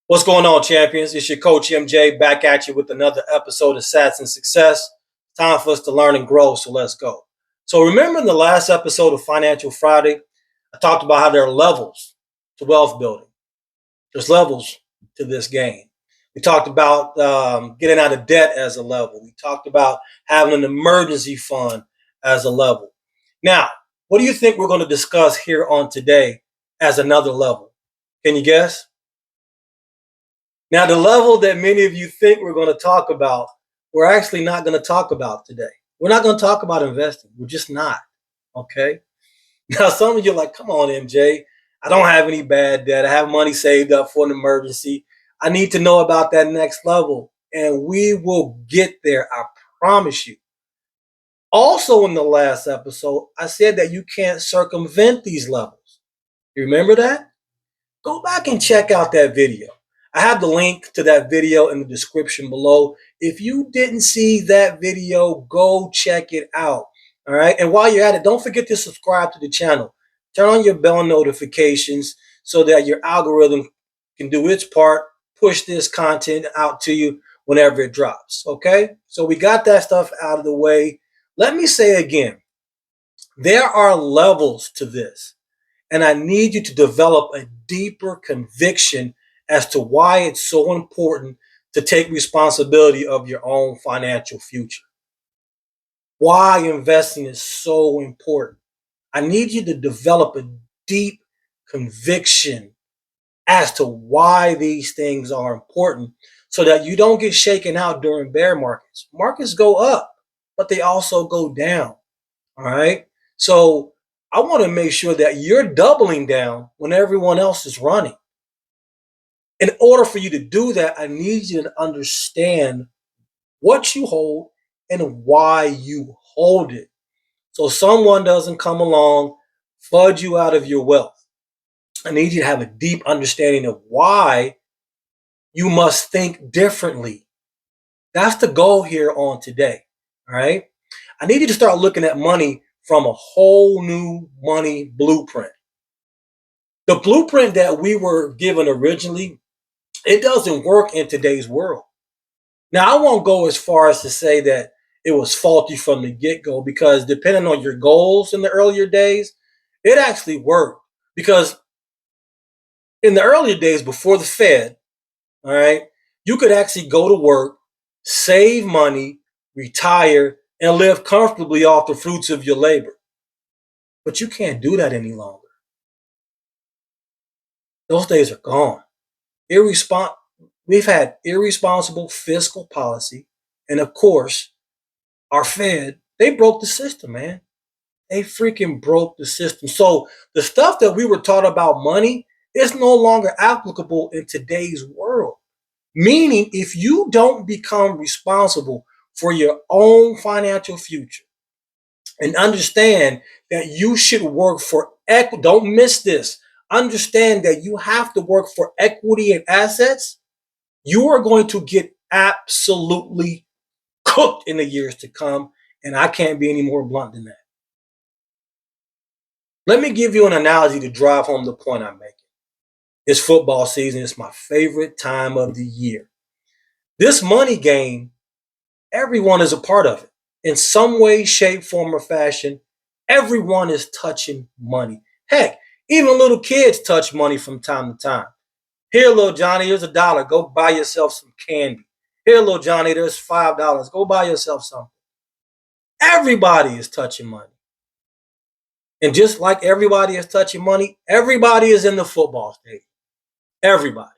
What's going on, champions? It's your coach MJ back at you with another episode of Sats and Success. Time for us to learn and grow, so let's go. So, remember in the last episode of Financial Friday, I talked about how there are levels to wealth building. There's levels to this game. We talked about getting out of debt as a level. We talked about having an emergency fund as a level. Now, what do you think we're going to discuss here on today as another level? Can you guess? Now, the level that many of you think we're going to talk about, we're actually not going to talk about today. We're not going to talk about investing. We're just not. Okay. Now, some of you are like, come on, MJ. I don't have any bad debt. I have money saved up for an emergency. I need to know about that next level. And we will get there. I promise you. Also, in the last episode, I said that you can't circumvent these levels. You remember that? Go back and check out that video. I have the link to that video in the description below. If you didn't see that video, go check it out. All right. And while you're at it, don't forget to subscribe to the channel. Turn on your bell notifications so that your algorithm can do its part, push this content out to you whenever it drops. Okay. So we got that stuff out of the way. Let me say again, there are levels to this. And I need you to develop a deeper conviction as to why it's so important to take responsibility of your own financial future. Why investing is so important. I need you to develop a deep conviction as to why these things are important so that you don't get shaken out during bear markets. Markets go up, but they also go down. All right. So I want to make sure that you're doubling down when everyone else is running. In order for you to do that, I need you to understand what you hold and why you hold it. So someone doesn't come along, fudge you out of your wealth. I need you to have a deep understanding of why you must think differently. That's the goal here on today. All right. I need you to start looking at money from a whole new money blueprint. The blueprint that we were given originally, it doesn't work in today's world. Now, I won't go as far as to say that it was faulty from the get-go because depending on your goals in the earlier days, it actually worked. Because in the earlier days before the Fed, all right, you could actually go to work, save money, retire, and live comfortably off the fruits of your labor. But you can't do that any longer. Those days are gone. We've had irresponsible fiscal policy, and of course, our Fed, they broke the system, man. They freaking broke the system. So the stuff that we were taught about money is no longer applicable in today's world. Meaning, if you don't become responsible for your own financial future and understand that you should work for equity, don't miss this. Understand that you have to work for equity and assets. You are going to get absolutely cooked in the years to come. And I can't be any more blunt than that. Let me give you an analogy to drive home the point I'm making. It's football season. It's my favorite time of the year. This money game, everyone is a part of it. In some way, shape, form, or fashion, everyone is touching money. Heck, even little kids touch money from time to time. Here, little Johnny, here's $1. Go buy yourself some candy. Here, little Johnny, there's $5. Go buy yourself something. Everybody is touching money. And just like everybody is touching money, everybody is in the football stadium. Everybody.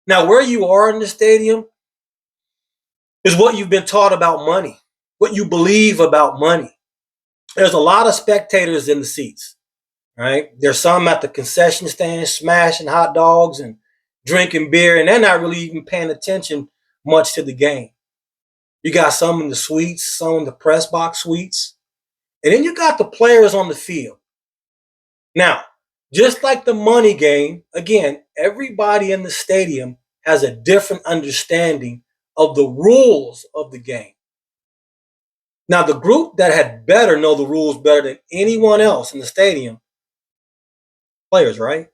Now, where you are in the stadium is what you've been taught about money, what you believe about money. There's a lot of spectators in the seats, right? There's some at the concession stand smashing hot dogs and drinking beer, and they're not really even paying attention much to the game. You got some in the suites, some in the press box suites, and then you got the players on the field. Now, just like the money game, again, everybody in the stadium has a different understanding of the rules of the game. Now, the group that had better know the rules better than anyone else in the stadium, players, right?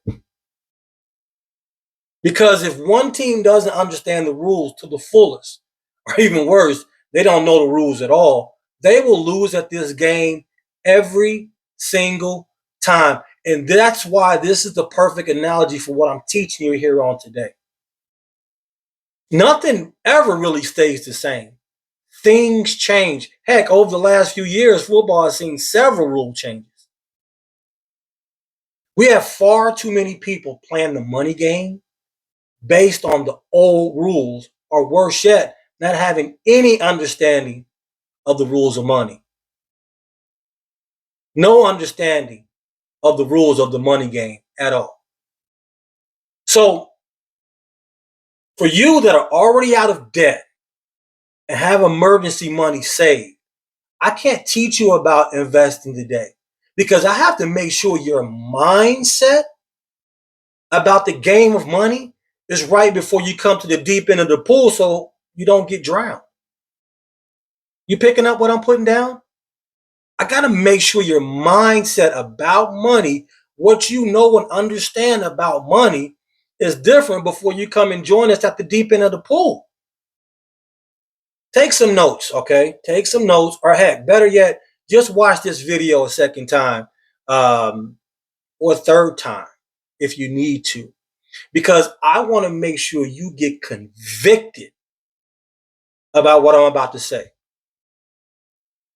Because if one team doesn't understand the rules to the fullest, or even worse, they don't know the rules at all, they will lose at this game every single time. And that's why this is the perfect analogy for what I'm teaching you here on today. Nothing ever really stays the same. Things change. Heck, over the last few years, football has seen several rule changes. We have far too many people playing the money game based on the old rules, or worse yet, not having any understanding of the rules of money. No understanding of the rules of the money game at all. So, for you that are already out of debt and have emergency money saved, I can't teach you about investing today because I have to make sure your mindset about the game of money is right before you come to the deep end of the pool so you don't get drowned. You picking up what I'm putting down? I got to make sure your mindset about money, what you know and understand about money, is different before you come and join us at the deep end of the pool. Take some notes, okay? Take some notes, or heck, better yet, just watch this video a second time or a third time if you need to, because I want to make sure you get convicted about what I'm about to say.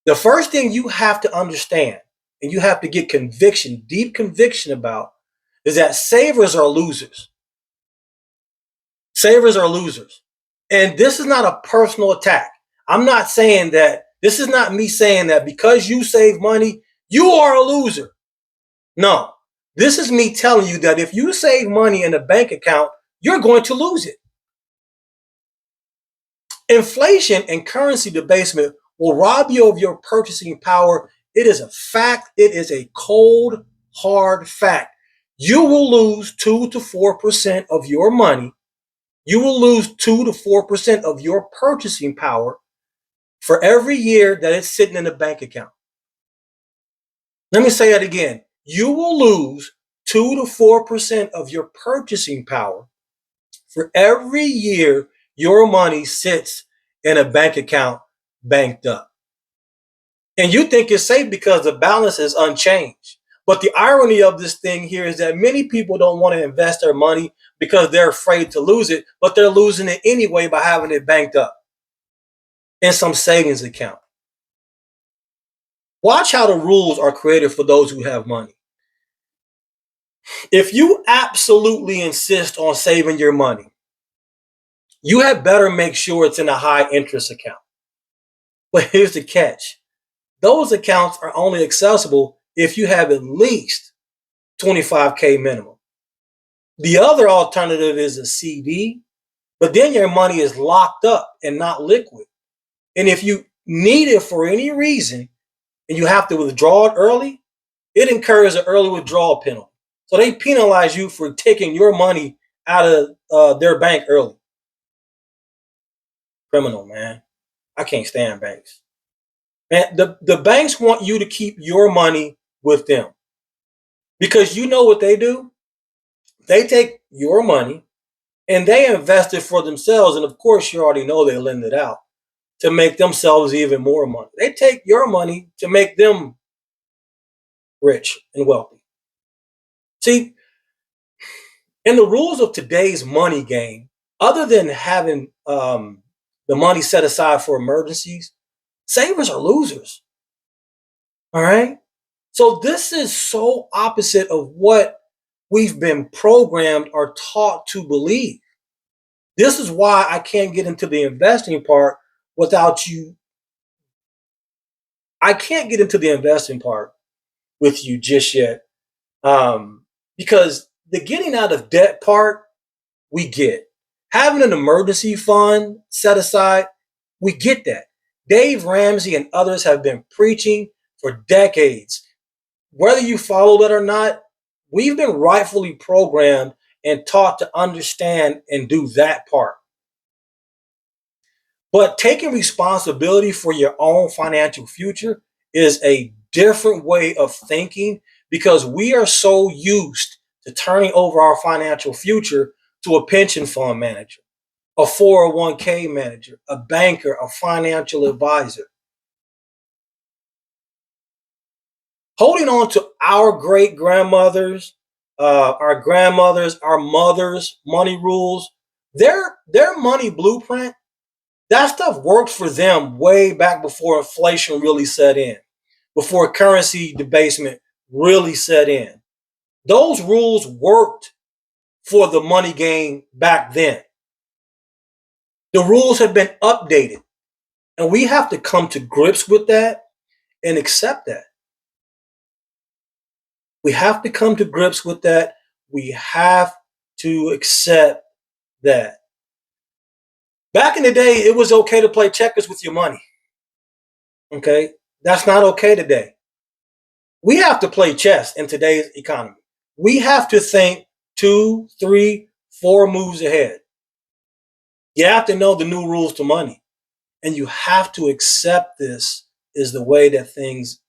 The first thing you have to understand and you have to get conviction, deep conviction about, is that savers are losers. Savers are losers. And this is not a personal attack. I'm not saying that, this is not me saying that because you save money, you are a loser. No, this is me telling you that if you save money in a bank account, you're going to lose it. Inflation and currency debasement will rob you of your purchasing power. It is a fact. It is a cold, hard fact. You will lose 2 to 4% of your money. You will lose 2 to 4% of your purchasing power for every year that it's sitting in a bank account. Let me say that again. You will lose 2 to 4% of your purchasing power for every year your money sits in a bank account banked up. And you think it's safe because the balance is unchanged. But the irony of this thing here is that many people don't want to invest their money because they're afraid to lose it, but they're losing it anyway by having it banked up in some savings account. Watch how the rules are created for those who have money. If you absolutely insist on saving your money, you had better make sure it's in a high interest account. But here's the catch. Those accounts are only accessible if you have at least 25K minimum. The other alternative is a CD, but then your money is locked up and not liquid. And if you need it for any reason and you have to withdraw it early, it incurs an early withdrawal penalty. So they penalize you for taking your money out of their bank early. Criminal, man. I can't stand banks. Man, the banks want you to keep your money with them because you know what they do? They take your money and they invest it for themselves. And of course, you already know they lend it out to make themselves even more money. They take your money to make them rich and wealthy. See, in the rules of today's money game, other than having the money set aside for emergencies, savers are losers. All right. So this is so opposite of what we've been programmed or taught to believe. This is why I can't get into the investing part without you. I can't get into the investing part with you just yet. Because the getting out of debt part, we get. Having an emergency fund set aside, we get that. Dave Ramsey and others have been preaching for decades. Whether you follow that or not, we've been rightfully programmed and taught to understand and do that part. But taking responsibility for your own financial future is a different way of thinking because we are so used to turning over our financial future to a pension fund manager, a 401k manager, a banker, a financial advisor. Holding on to our great grandmothers, our mothers' money rules, their money blueprint, that stuff worked for them way back before inflation really set in, before currency debasement really set in. Those rules worked for the money game back then. The rules have been updated, and we have to come to grips with that and accept that. We have to come to grips with that. We have to accept that. Back in the day, it was okay to play checkers with your money. Okay? That's not okay today. We have to play chess in today's economy. We have to think 2, 3, 4 moves ahead. You have to know the new rules to money. And you have to accept this is the way that things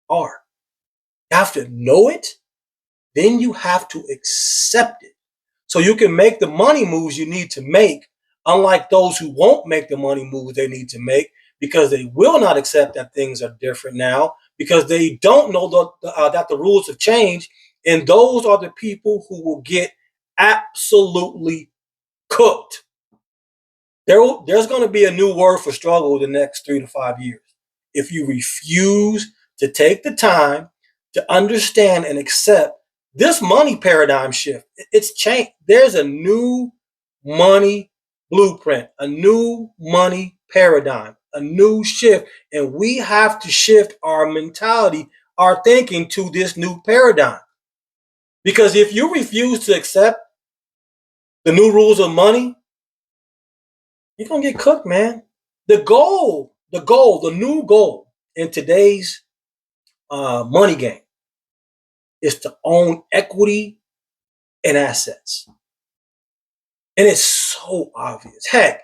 are. You have to know it, then you have to accept it. So you can make the money moves you need to make, unlike those who won't make the money moves they need to make because they will not accept that things are different now, because they don't know that the rules have changed. And those are the people who will get absolutely cooked. There's going to be a new word for struggle in the next 3 to 5 years. If you refuse to take the time to understand and accept this money paradigm shift, it's changed. There's a new money blueprint, a new money paradigm, a new shift. And we have to shift our mentality, our thinking to this new paradigm. Because if you refuse to accept the new rules of money, you're going to get cooked, man. The new goal in today's money game is to own equity and assets. And it's so obvious. Heck,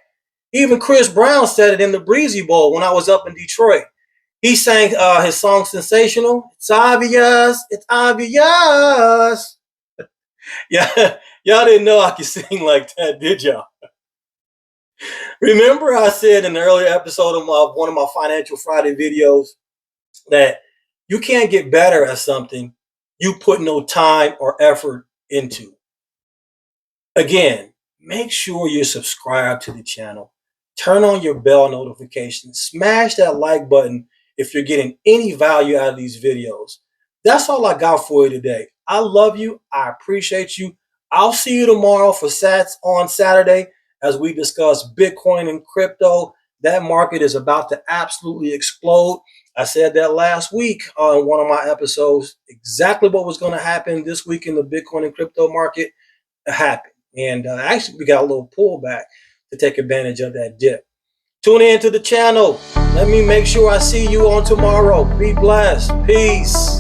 even Chris Brown said it in the Breezy Bowl when I was up in Detroit. He sang his song Sensational. It's obvious. It's obvious. Yeah, y'all didn't know I could sing like that, did y'all? Remember I said in the earlier episode of one of my Financial Friday videos that you can't get better at something you put no time or effort into. Again, make sure you're subscribed to the channel. Turn on your bell notifications. Smash that like button if you're getting any value out of these videos. That's all I got for you today. I love you. I appreciate you. I'll see you tomorrow for Sats on Saturday as we discuss Bitcoin and crypto. That market is about to absolutely explode. I said that last week on one of my episodes, exactly what was going to happen this week in the Bitcoin and crypto market happened. And actually, we got a little pullback to take advantage of that dip. Tune in to the channel. Let me make sure I see you on tomorrow. Be blessed. Peace.